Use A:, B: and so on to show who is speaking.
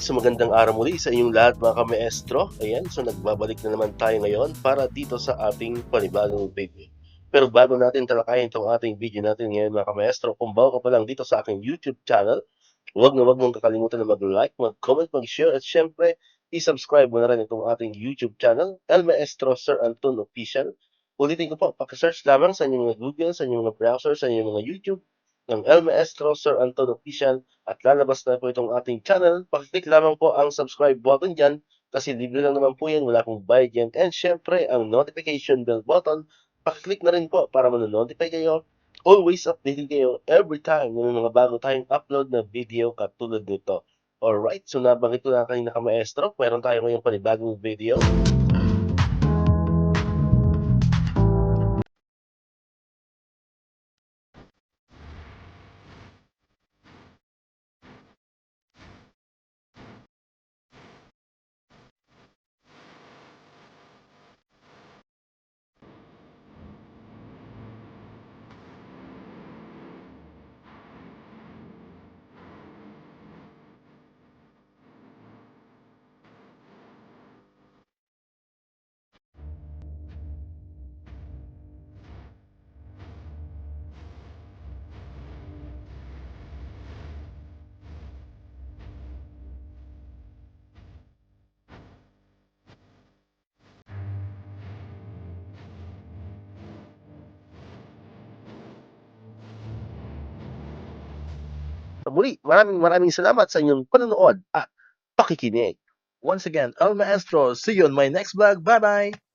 A: Alright, so magandang araw muli sa inyong lahat mga ka-maestro. Ayan, so nagbabalik na naman tayo ngayon para dito sa ating panibagong video. Pero bago natin talakayin itong ating video natin ngayon mga ka-maestro, kung bago ka pa lang dito sa aking YouTube channel, huwag mong kakalimutan na mag-like, mag-comment, mag-share, at syempre, i-subscribe mo na rin itong ating YouTube channel, El Maestro Sir Anton Official. Ulitin ko po, pakisearch lamang sa inyong mga Google, sa inyong mga browser, sa inyong mga YouTube, ng El Maestro Sir Anton Official, at lalabas na po itong ating channel. Pakiclick lamang po ang subscribe button dyan kasi libre lang naman po yan, wala pong bayad yan. And syempre, ang notification bell button, pakiclick na rin po para manonotify kayo. Always updated kayo every time na may mga bago tayong upload na video katulad nito. Alright, so nabanggit ko na kanina ka-maestro, meron tayo ngayong panibagong video. Muli, maraming salamat sa inyong panonood at pakikinig. Once again, El Maestro, see you on my next vlog. Bye-bye!